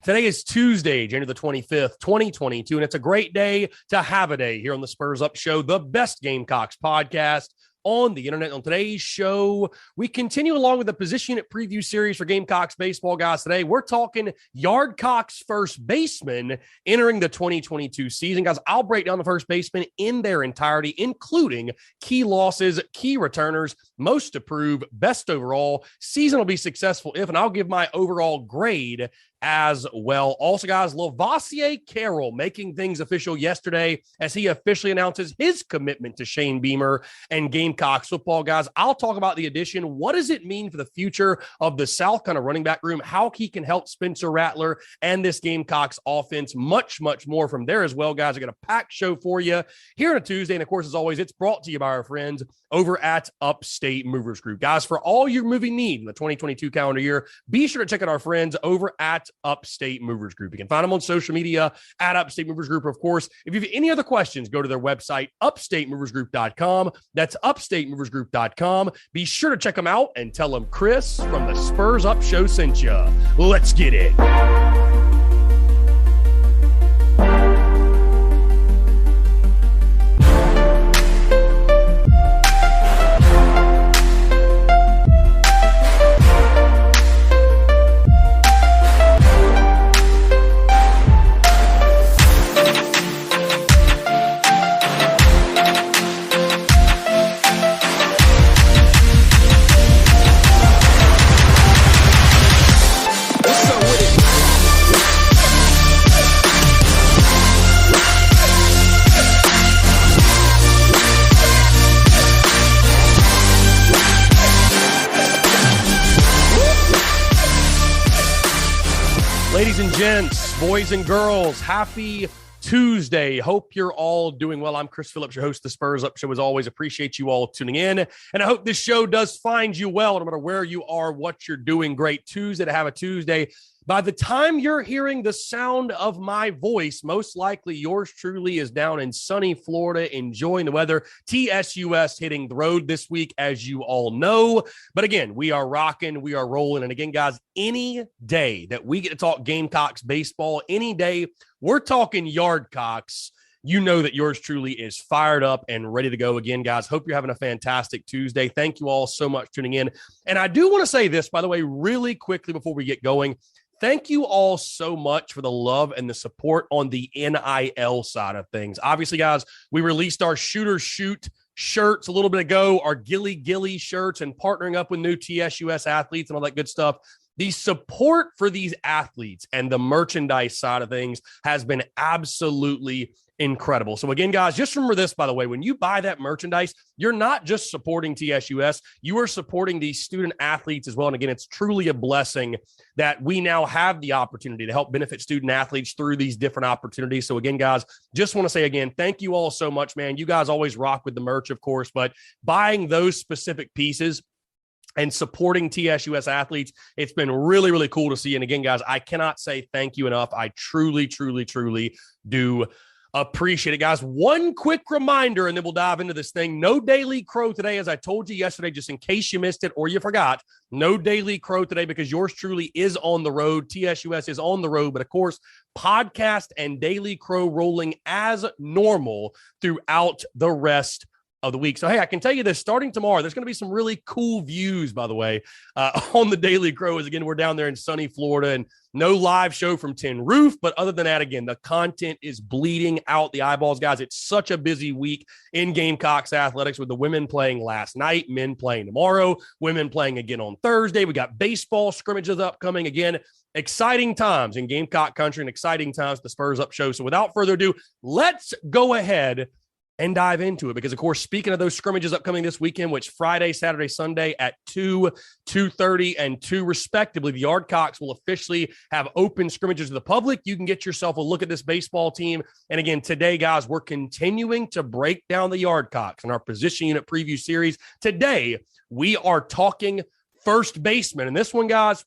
Today is Tuesday, January the 25th, 2022, and it's a great day to have a day here on the Spurs Up Show, the best Gamecocks podcast on the internet. On today's show, we continue along with the position unit preview series for Gamecocks baseball, guys. Today, we're talking Yardcocks first baseman entering the 2022 season. Guys, I'll break down the first baseman in their entirety, including key losses, key returners, most to prove, best overall, season will be successful if, and I'll give my overall grade as well. Also, guys, Lovasea Carroll making things official yesterday as he officially announces his commitment to Shane Beamer and Gamecocks football. Guys, I'll talk about the addition. What does it mean for the future of the South kind of running back room? How he can help Spencer Rattler and this Gamecocks offense? Much more from there as well, guys. I got a packed show for you here on a Tuesday. And of course, as always, it's brought to you by our friends over at Upstate Movers Group. Guys, for all your moving need in the 2022 calendar year, be sure to check out our friends over at Upstate Movers Group. You can find them on social media at Upstate Movers Group. Of course, if you have any other questions, go to their website, upstatemoversgroup.com. That's upstatemoversgroup.com. Be sure to check them out and tell them Chris from the Spurs Up Show sent you. Let's get it. Ladies and gents, boys and girls, happy Tuesday. Hope you're all doing well. I'm Chris Phillips, your host of the Spurs Up Show. As always, appreciate you all tuning in. And I hope this show does find you well, no matter where you are, what you're doing. Great Tuesday to have a Tuesday. By the time you're hearing the sound of my voice, most likely yours truly is down in sunny Florida, enjoying the weather. TSUS hitting the road this week, as you all know. But again, we are rocking, we are rolling. And again, guys, any day that we get to talk Gamecocks baseball, any day we're talking Yardcocks, you know that yours truly is fired up and ready to go again, guys. Hope you're having a fantastic Tuesday. Thank you all so much for tuning in. And I do want to say this, by the way, really quickly before we get going. Thank you all so much for the love and the support on the NIL side of things. Obviously, guys, we released our Shooter Shoot shirts a little bit ago, our Gilly Gilly shirts, and partnering up with new TSUS athletes and all that good stuff. The support for these athletes and the merchandise side of things has been absolutely incredible. So again, guys, just remember this, by the way, when you buy that merchandise, you're not just supporting TSUS, you are supporting these student athletes as well. And again, it's truly a blessing that we now have the opportunity to help benefit student athletes through these different opportunities. So again, guys, just want to say again, thank you all so much, man. You guys always rock with the merch, of course, but buying those specific pieces and supporting TSUS athletes, it's been really cool to see. And again, guys, I cannot say thank you enough. I truly do appreciate it, guys. One quick reminder, and then we'll dive into this thing. No Daily Crow today, as I told you yesterday, just in case you missed it or you forgot. No Daily Crow today because yours truly is on the road. TSUS is on the road, but of course, podcast and Daily Crow rolling as normal throughout the rest of the week. So, hey, I can tell you this, starting tomorrow, there's going to be some really cool views, by the way, on the Daily Crow. As again, we're down there in sunny Florida and no live show from Tin Roof. But other than that, again, the content is bleeding out the eyeballs, guys. It's such a busy week in Gamecocks athletics with the women playing last night, men playing tomorrow, women playing again on Thursday. We got baseball scrimmages upcoming again. Exciting times in Gamecock country and exciting times at the Spurs Up Show. So without further ado, let's go ahead and dive into it. Because, of course, speaking of those scrimmages upcoming this weekend, which Friday, Saturday, Sunday at 2, 2:30, and 2 respectively, the Yardcocks will officially have open scrimmages to the public. You can get yourself a look at this baseball team. And again, today, guys, we're continuing to break down the Yardcocks in our position unit preview series. Today, we are talking first baseman. And this one, guys,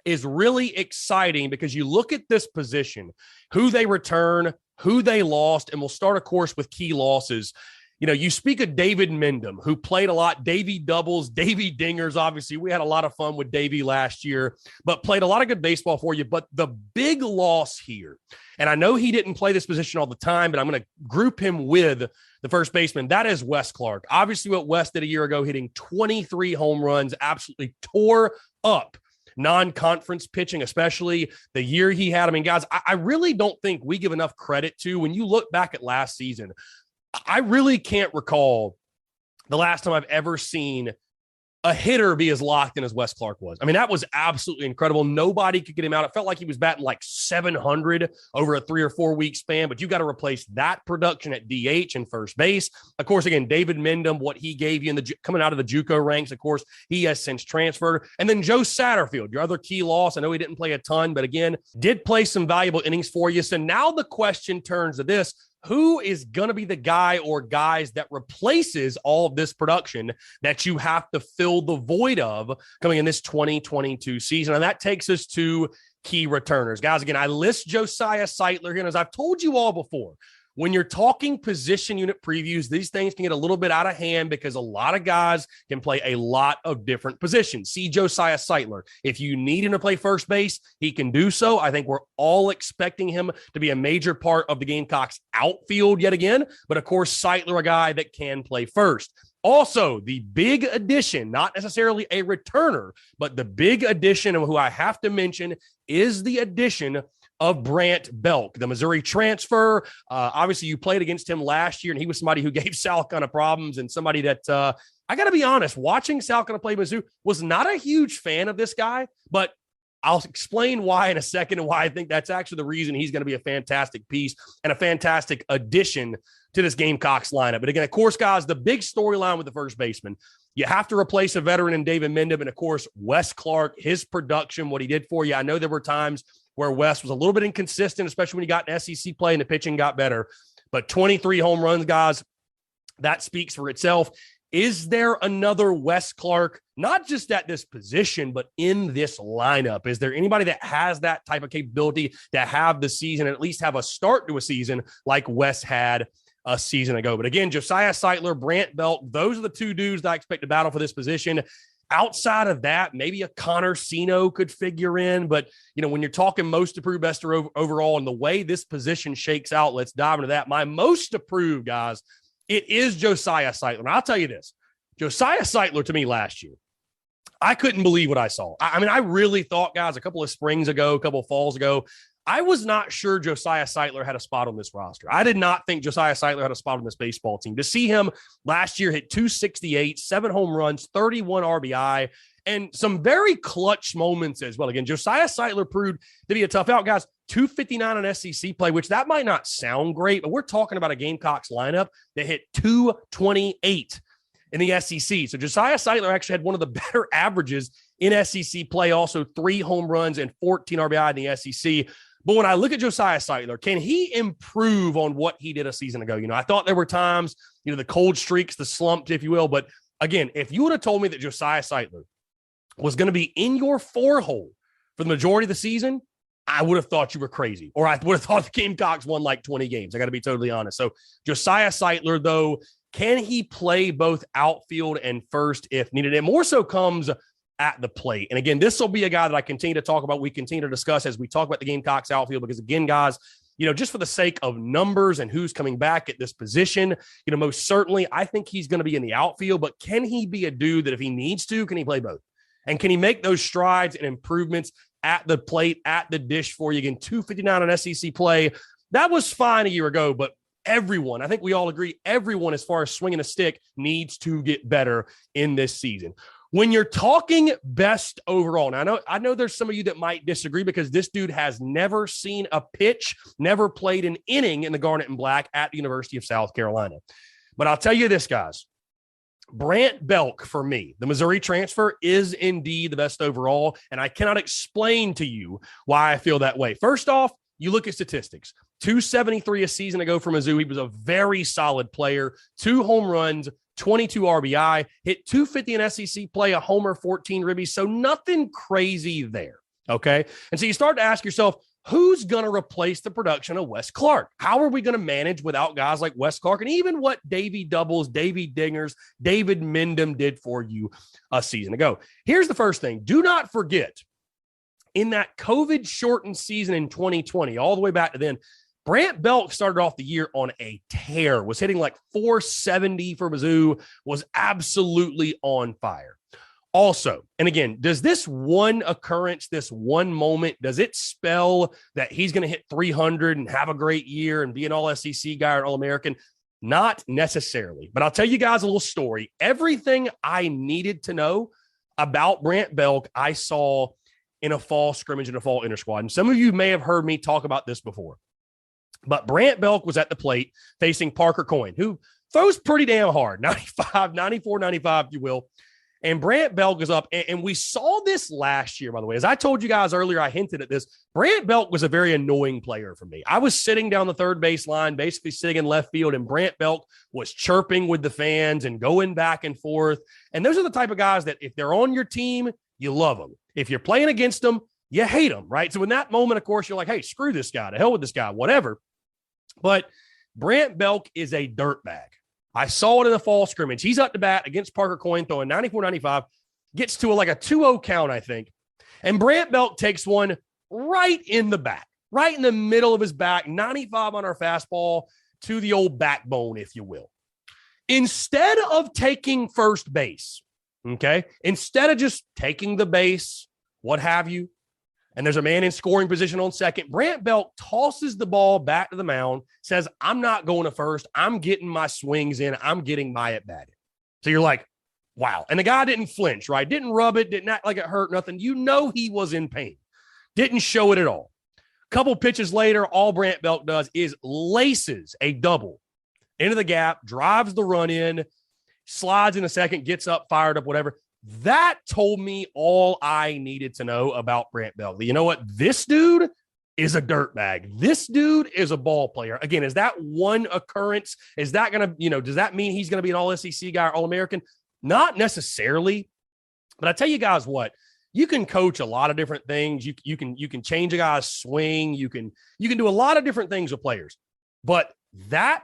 is really exciting because you look at this position, who they return, who they lost, and we'll start, of course, with key losses. You speak of David Mendham, who played a lot, Davy doubles, Davy dingers. Obviously, we had a lot of fun with Davy last year, but played a lot of good baseball for you. But the big loss here, and I know he didn't play this position all the time, but I'm going to group him with the first baseman. That is Wes Clark. Obviously, what Wes did a year ago, hitting 23 home runs, absolutely tore up non-conference pitching, especially the year he had. I mean, guys, I really don't think we give enough credit to, when you look back at last season, I really can't recall the last time I've ever seen a hitter be as locked in as Wes Clark was. I mean, that was absolutely incredible. Nobody could get him out. It felt like he was batting like 700 over a 3 or 4 week span, but you got to replace that production at DH and first base. Of course, again, David Mendham, what he gave you coming out of the JUCO ranks, of course, he has since transferred. And then Joe Satterfield, your other key loss. I know he didn't play a ton, but again, did play some valuable innings for you. So now the question turns to this: who is going to be the guy or guys that replaces all of this production that you have to fill the void of coming in this 2022 season? And that takes us to key returners. Guys, again, I list Josiah Seitler here, and as I've told you all before, when you're talking position unit previews, these things can get a little bit out of hand because a lot of guys can play a lot of different positions. See Josiah Cyclone. If you need him to play first base, he can do so. I think we're all expecting him to be a major part of the Gamecocks outfield yet again. But of course, Cyclone, a guy that can play first. Also, the big addition, not necessarily a returner, but the big addition, and who I have to mention, is the addition of Brant Bell, the Missouri transfer. Obviously, you played against him last year, and he was somebody who gave South Carolina problems, and somebody that, I got to be honest, watching South Carolina play Mizzou, was not a huge fan of this guy, but I'll explain why in a second, and why I think that's actually the reason he's going to be a fantastic piece and a fantastic addition to this Gamecocks lineup. But again, of course, guys, the big storyline with the first baseman, you have to replace a veteran in David Mendham, and of course, Wes Clark, his production, what he did for you. I know there were times where Wes was a little bit inconsistent, especially when he got in SEC play and the pitching got better. But 23 home runs, guys, that speaks for itself. Is there another Wes Clark, not just at this position, but in this lineup? Is there anybody that has that type of capability to have the season, and at least have a start to a season like Wes had a season ago? But again, Josiah Seitler, Brant Bell, those are the two dudes that I expect to battle for this position. Outside of that, maybe a Connor Sino could figure in. But, when you're talking most approved, best overall, and the way this position shakes out, let's dive into that. My most approved, guys, it is Josiah Cyclone. I'll tell you this. Josiah Cyclone, to me last year, I couldn't believe what I saw. I mean, I really thought, guys, a couple of springs ago, a couple of falls ago, I was not sure Josiah Seitler had a spot on this roster. I did not think Josiah Seitler had a spot on this baseball team. To see him last year hit 268, 7 home runs, 31 RBI, and some very clutch moments as well. Again, Josiah Seitler proved to be a tough out, guys. 259 on SEC play, which that might not sound great, but we're talking about a Gamecocks lineup that hit 228 in the SEC. So Josiah Seitler actually had one of the better averages in SEC play, also 3 home runs and 14 RBI in the SEC. But when I look at Josiah Seitler, can he improve on what he did a season ago? I thought there were times, the cold streaks, the slumps, if you will. But again, if you would have told me that Josiah Seitler was going to be in your 4-hole for the majority of the season, I would have thought you were crazy. Or I would have thought the Gamecocks won like 20 games. I got to be totally honest. So Josiah Seitler, though, can he play both outfield and first if needed? It more so comes at the plate. And again, this will be a guy that I continue to talk about. We continue to discuss as we talk about the Gamecocks outfield, because again, guys, just for the sake of numbers and who's coming back at this position, most certainly I think he's going to be in the outfield, but can he be a dude that if he needs to, can he play both? And can he make those strides and improvements at the plate, at the dish for you? Again, 259 on SEC play. That was fine a year ago, but everyone, I think we all agree, everyone as far as swinging a stick needs to get better in this season. When you're talking best overall, now I know there's some of you that might disagree because this dude has never seen a pitch, never played an inning in the Garnet and Black at the University of South Carolina. But I'll tell you this, guys. Brant Bell, for me, the Missouri transfer, is indeed the best overall, and I cannot explain to you why I feel that way. First off, you look at statistics. 273 a season ago for Mizzou. He was a very solid player. 2 home runs, 22 RBI, hit 250 in SEC play, a homer, 14 ribbies. So nothing crazy there. Okay. And so you start to ask yourself, who's going to replace the production of Wes Clark? How are we going to manage without guys like Wes Clark and even what Davy Doubles, Davy Dingers, David Mendham did for you a season ago? Here's the first thing. Do not forget, in that COVID-shortened season in 2020, all the way back to then, Brant Bell started off the year on a tear, was hitting like 470 for Mizzou, was absolutely on fire. Also, and again, does this one occurrence, this one moment, does it spell that he's going to hit 300 and have a great year and be an all-SEC guy or All-American? Not necessarily, but I'll tell you guys a little story. Everything I needed to know about Brant Bell, I saw in a fall scrimmage and a fall intersquad. And some of you may have heard me talk about this before, but Brant Bell was at the plate facing Parker Coyne, who throws pretty damn hard, 95, 94, 95, if you will. And Brant Bell goes up, and we saw this last year, by the way. As I told you guys earlier, I hinted at this. Brant Bell was a very annoying player for me. I was sitting down the third base line, basically sitting in left field, and Brant Bell was chirping with the fans and going back and forth. And those are the type of guys that if they're on your team, you love them. If you're playing against them, you hate them, right? So in that moment, of course, you're like, hey, screw this guy, to hell with this guy, whatever. But Brant Bell is a dirtbag. I saw it in the fall scrimmage. He's up to bat against Parker Coyne, throwing 94, 95, gets to like a 2-0 count, I think. And Brant Bell takes one right in the back, right in the middle of his back, 95 on our fastball to the old backbone, if you will. Instead of taking first base, okay, instead of just taking the base, what have you, and there's a man in scoring position on second, Brant Bell tosses the ball back to the mound, says, I'm not going to first. I'm getting my swings in. I'm getting my at-bat in. So you're like, wow. And the guy didn't flinch, right? Didn't rub it, didn't act like it hurt, nothing. You know he was in pain. Didn't show it at all. Couple pitches later, all Brant Bell does is laces a double into the gap, drives the run in, slides in a second, gets up, fired up, whatever. That told me all I needed to know about Brant Bell. You know what? This dude is a dirtbag. This dude is a ball player. Again, is that one occurrence? Is that going to, does that mean he's going to be an all-SEC guy or All-American? Not necessarily. But I tell you guys what, you can coach a lot of different things. You can change a guy's swing. You can do a lot of different things with players. But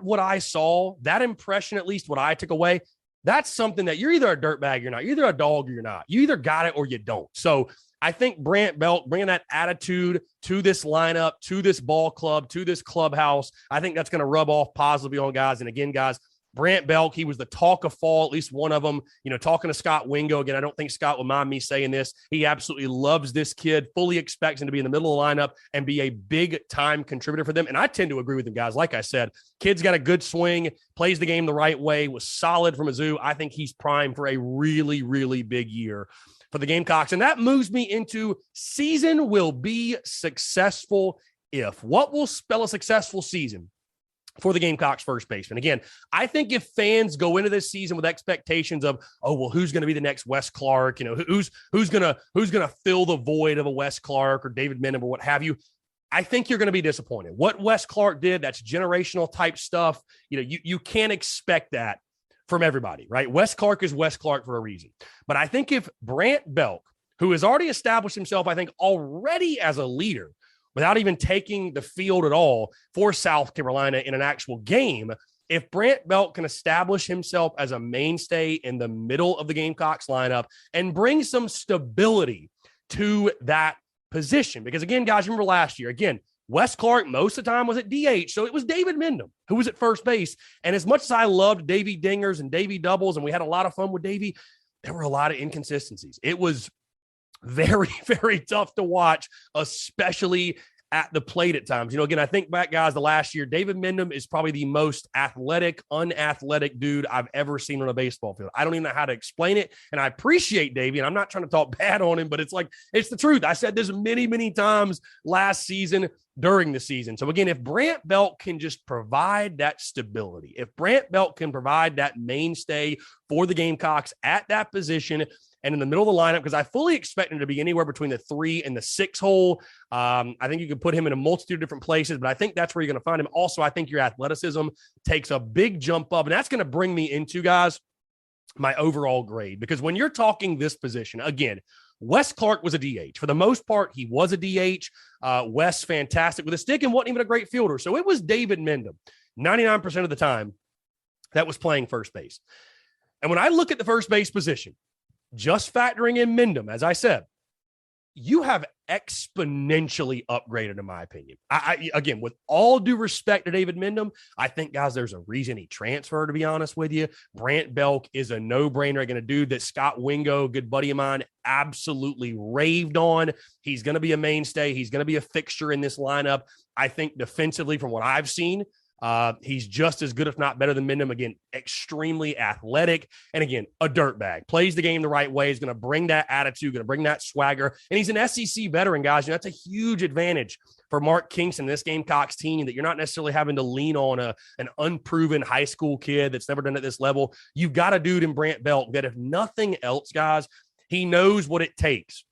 what I saw, that impression, at least what I took away, that's something that you're either a dirtbag or you're not. You're either a dog or you're not. You either got it or you don't. So I think Brant Bell bringing that attitude to this lineup, to this ball club, to this clubhouse, I think that's going to rub off positively on guys. And again, guys, Brant Bell, he was the talk of fall, at least one of them. Talking to Scott Wingo, again, I don't think Scott will mind me saying this. He absolutely loves this kid, fully expects him to be in the middle of the lineup and be a big-time contributor for them. And I tend to agree with him, guys. Like I said, kid's got a good swing, plays the game the right way, was solid from Mizzou. I think he's primed for a really, really big year for the Gamecocks. And that moves me into season will be successful if. What will spell a successful season for the Gamecocks first baseman? Again, I think if fans go into this season with expectations of, oh, well, who's going to be the next Wes Clark? Who's going to fill the void of a Wes Clark or David Mendham or what have you? I think you're going to be disappointed. What Wes Clark did, that's generational type stuff. You can't expect that from everybody, right? Wes Clark is Wes Clark for a reason. But I think if Brant Bell, who has already established himself, I think already as a leader, without even taking the field at all for South Carolina in an actual game, if Brant Bell can establish himself as a mainstay in the middle of the Gamecocks lineup and bring some stability to that position. Because again, guys, remember last year, again, Wes Clark most of the time was at DH, so it was David Mendham who was at first base. And as much as I loved Davy Dingers and Davy Doubles, and we had a lot of fun with Davy, there were a lot of inconsistencies. It was very, very tough to watch, especially at the plate at times. Again, I think back, guys, the last year, David Mendham is probably the most athletic, unathletic dude I've ever seen on a baseball field. I don't even know how to explain it. And I appreciate Davey, and I'm not trying to talk bad on him, but it's the truth. I said this many, many times last season during the season. So again, if Brant Bell can just provide that stability, if Brant Bell can provide that mainstay for the Gamecocks at that position and in the middle of the lineup, because I fully expect him to be anywhere between the 3 and the 6 hole. I think you can put him in a multitude of different places, but I think that's where you're going to find him. Also, I think your athleticism takes a big jump up, and that's going to bring me into, guys, my overall grade. Because when you're talking this position, again, Wes Clark was a DH. For the most part, he was a DH. Wes, fantastic with a stick and wasn't even a great fielder. So it was David Mendham, 99% of the time, that was playing first base. And when I look at the first base position, just factoring in Mendham, as I said, you have exponentially upgraded, in my opinion. Again, with all due respect to David Mendham, I think, guys, there's a reason he transferred, to be honest with you. Brant Bell is a no-brainer. Again, a dude that Scott Wingo, good buddy of mine, absolutely raved on. He's going to be a mainstay. He's going to be a fixture in this lineup. I think defensively, from what I've seen, he's just as good, if not better than Mendham. Again, extremely athletic. And again, a dirtbag. Plays the game the right way. He's going to bring that attitude, going to bring that swagger. And he's an SEC veteran, guys. That's a huge advantage for Mark Kingston, this Gamecocks team, that you're not necessarily having to lean on an unproven high school kid that's never done at this level. You've got a dude in Brant Bell that, if nothing else, guys, he knows what it takes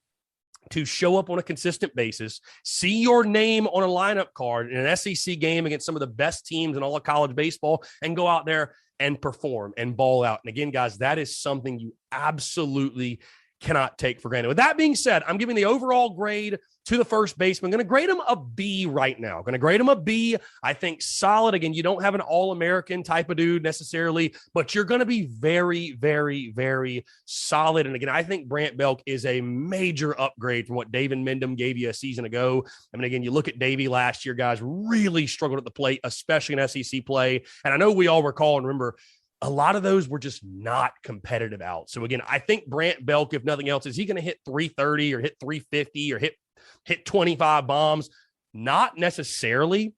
to show up on a consistent basis, see your name on a lineup card in an SEC game against some of the best teams in all of college baseball, and go out there and perform and ball out. And again, guys, that is something you absolutely cannot take for granted. With that being said, I'm giving the overall grade to the first baseman. I'm going to grade him a B right now. Going to grade him a B. I think solid. Again, you don't have an All-American type of dude necessarily, but you're going to be very, very, very solid. And again, I think Brant Bell is a major upgrade from what David Mendham gave you a season ago. I mean, again, you look at Davey last year, guys, really struggled at the plate, especially in SEC play. And I know we all recall and remember, a lot of those were just not competitive out. So again, I think Brant Bell, if nothing else, is he going to hit 330 or hit 350 or hit 25 bombs? Not necessarily,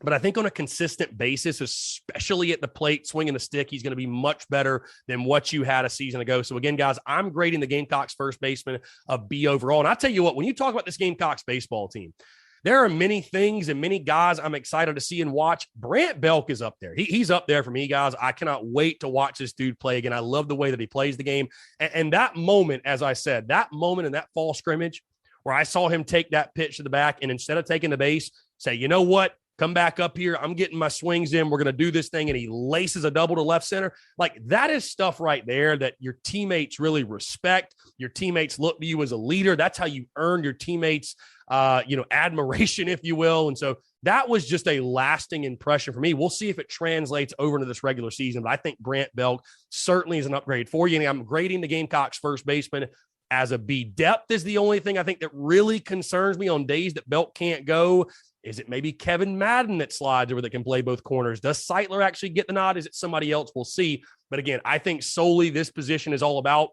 but I think on a consistent basis, especially at the plate, swinging the stick, he's going to be much better than what you had a season ago. So again, guys, I'm grading the Gamecocks first baseman a B overall. And I tell you what, when you talk about this Gamecocks baseball team, there are many things and many guys I'm excited to see and watch. Brant Bell is up there. He's up there for me, guys. I cannot wait to watch this dude play again. I love the way that he plays the game. And that moment, as I said, that moment in that fall scrimmage where I saw him take that pitch to the back and instead of taking the base, say, you know what? Come back up here. I'm getting my swings in. We're going to do this thing. And he laces a double to left center. Like, that is stuff right there that your teammates really respect. Your teammates look to you as a leader. That's how you earn your teammates, admiration, if you will. And so that was just a lasting impression for me. We'll see if it translates over into this regular season, but I think Brant Bell certainly is an upgrade for you. And I'm grading the Gamecocks first baseman as a B. Depth is the only thing I think that really concerns me on days that Belt can't go. Is it maybe Kevin Madden that slides over that can play both corners? Does Seitler actually get the nod? Is it somebody else? We'll see. But again, I think solely this position is all about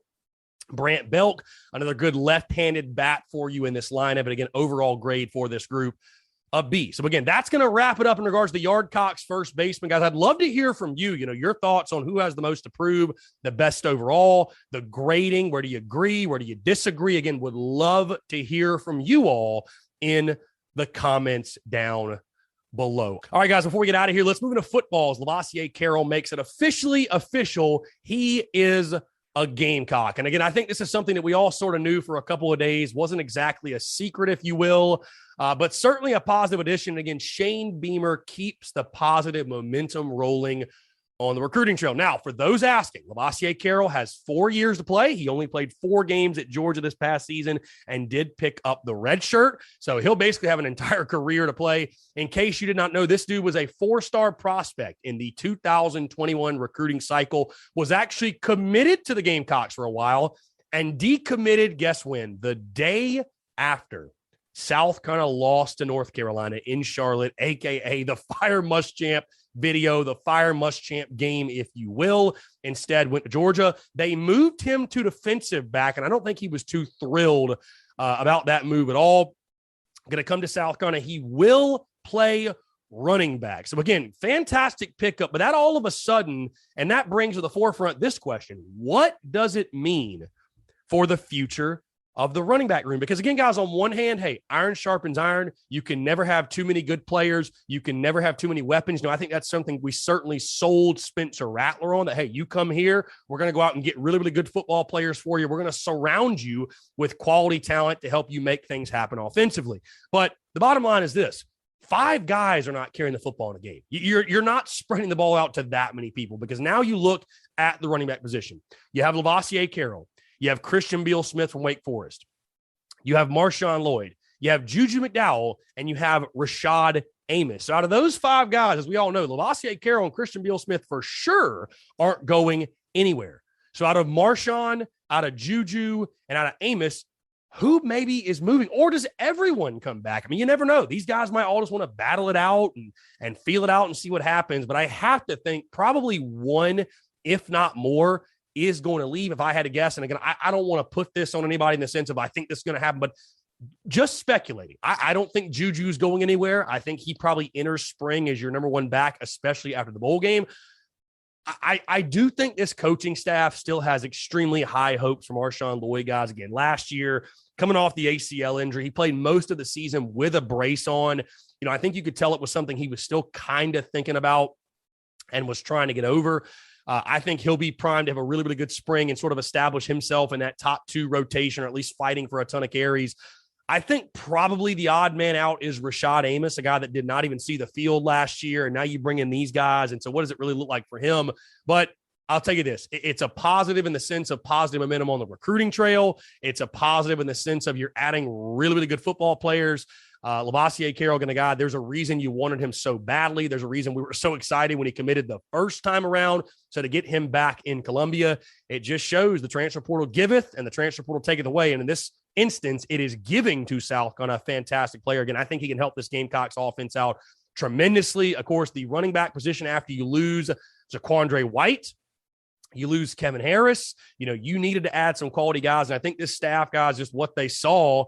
Brant Bell, another good left-handed bat for you in this lineup. But again, overall grade for this group, a B. So again, that's going to wrap it up in regards to the Yardcocks first baseman. Guys, I'd love to hear from you. Your thoughts on who has the most to prove, the best overall, the grading. Where do you agree? Where do you disagree? Again, would love to hear from you all in the comments down below. All right, guys, before we get out of here, let's move into footballs. Labassier Carroll makes it officially official. He is a Gamecock. And again, I think this is something that we all sort of knew for a couple of days. Wasn't exactly a secret, if you will, but certainly a positive addition. Again, Shane Beamer keeps the positive momentum rolling on the recruiting trail. Now, for those asking, Lovasea Carroll has 4 years to play. He only played 4 games at Georgia this past season and did pick up the red shirt. So he'll basically have an entire career to play. In case you did not know, this dude was a 4-star prospect in the 2021 recruiting cycle, was actually committed to the Gamecocks for a while and decommitted, guess when? The day after South Carolina lost to North Carolina in Charlotte, a.k.a. the Fire Muschamp video, the Fire Muschamp game, if you will. Instead went to Georgia. They moved him to defensive back, and I don't think he was too thrilled about that move at all. Going to come to South Carolina. He will play running back. So again, fantastic pickup, but that all of a sudden, and that brings to the forefront this question: what does it mean for the future of the running back room? Because again, guys, on one hand, hey, iron sharpens iron. You can never have too many good players. You can never have too many weapons. I think that's something we certainly sold Spencer Rattler on, that, hey, you come here, we're going to go out and get really, really good football players for you. We're going to surround you with quality talent to help you make things happen offensively. But the bottom line is this: 5 guys are not carrying the football in a game. You're not spreading the ball out to that many people, because now you look at the running back position. You have Lovasea Carroll. You have Christian Beal-Smith from Wake Forest. You have Marshawn Lloyd. You have Juju McDowell, and you have Rashad Amos. So out of those 5 guys, as we all know, Lovasea Carroll and Christian Beal-Smith for sure aren't going anywhere. So out of Marshawn, out of Juju, and out of Amos, who maybe is moving? Or does everyone come back? I mean, you never know. These guys might all just want to battle it out and feel it out and see what happens. But I have to think probably one, if not more, is going to leave if I had to guess. And again, I don't want to put this on anybody in the sense of I think this is going to happen, but just speculating. I don't think Juju's going anywhere. I think he probably enters spring as your number 1 back, especially after the bowl game. I do think this coaching staff still has extremely high hopes for Marshawn Lloyd, guys. Again, last year, coming off the ACL injury, he played most of the season with a brace on. You know, I think you could tell it was something he was still kind of thinking about and was trying to get over. I think he'll be primed to have a really, really good spring and sort of establish himself in that top 2 rotation, or at least fighting for a ton of carries. I think probably the odd man out is Rashad Amos, a guy that did not even see the field last year. And now you bring in these guys. And so what does it really look like for him? But I'll tell you this, it's a positive in the sense of positive momentum on the recruiting trail. It's a positive in the sense of you're adding really, really good football players. Labassier Carroll, a guy, there's a reason you wanted him so badly. There's a reason we were so excited when he committed the first time around. So to get him back in Columbia, it just shows the transfer portal giveth and the transfer portal taketh away. And in this instance, it is giving to South on a fantastic player. Again, I think he can help this Gamecocks offense out tremendously. Of course, the running back position after you lose Zaquandre White, you lose Kevin Harris, you needed to add some quality guys. And I think this staff, guys, just what they saw,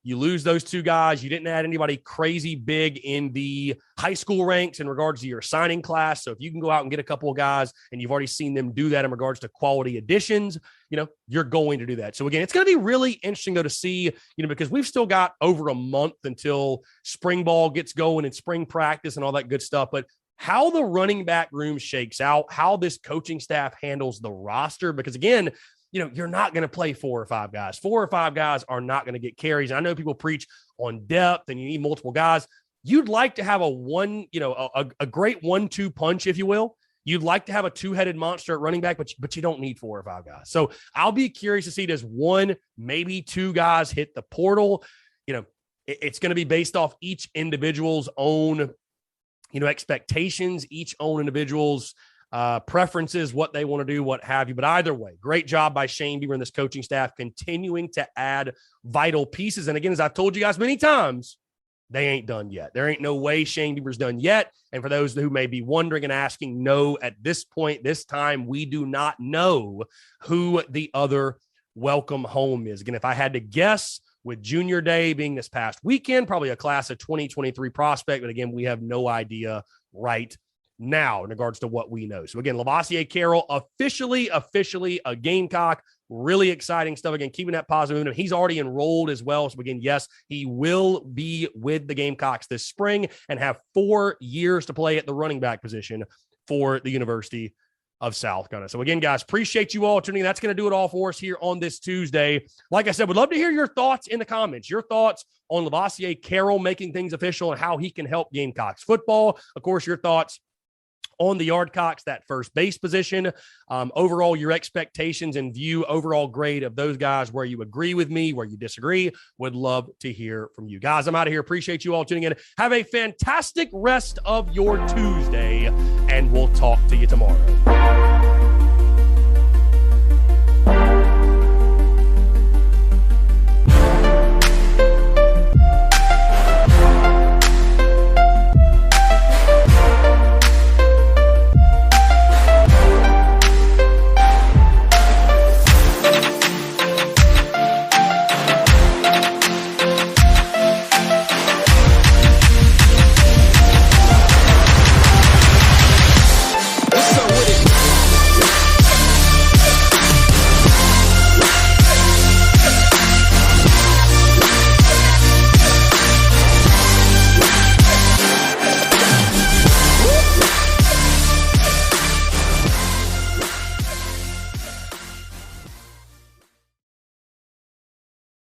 you lose those 2 guys. You didn't add anybody crazy big in the high school ranks in regards to your signing class. So if you can go out and get a couple of guys and you've already seen them do that in regards to quality additions, you're going to do that. So again, it's going to be really interesting though to see, because we've still got over a month until spring ball gets going and spring practice and all that good stuff. But how the running back room shakes out, how this coaching staff handles the roster, because again, you're not going to play 4 or 5 guys. 4 or 5 guys are not going to get carries. And I know people preach on depth and you need multiple guys. You'd like to have a great 1-2 punch, if you will. You'd like to have a 2-headed monster at running back, but you don't need 4 or 5 guys. So I'll be curious to see, does 1, maybe 2 guys hit the portal? It's going to be based off each individual's own, expectations, each own individual's preferences, what they want to do, what have you. But either way, great job by Shane Beamer and this coaching staff continuing to add vital pieces. And again, as I've told you guys many times, they ain't done yet. There ain't no way Shane Beamer's done yet. And for those who may be wondering and asking, no, at this point, this time, we do not know who the other welcome home is. Again, if I had to guess, with Junior Day being this past weekend, probably a class of 2023 prospect. But again, we have no idea right now in regards to what we know. So again, Lovasea Carroll officially a Gamecock. Really exciting stuff. Again, keeping that positive momentum. He's already enrolled as well. So again, yes, he will be with the Gamecocks this spring and have 4 years to play at the running back position for the University of South Carolina. So again, guys, appreciate you all tuning in. That's going to do it all for us here on this Tuesday. Like I said, would love to hear your thoughts in the comments, your thoughts on Lovasea Carroll making things official and how he can help Gamecocks football. Of course, your thoughts on the Yardcocks, that first base position. Overall, your expectations and view, overall grade of those guys, where you agree with me, where you disagree. Would love to hear from you guys. I'm out of here. Appreciate you all tuning in. Have a fantastic rest of your Tuesday, and we'll talk to you tomorrow.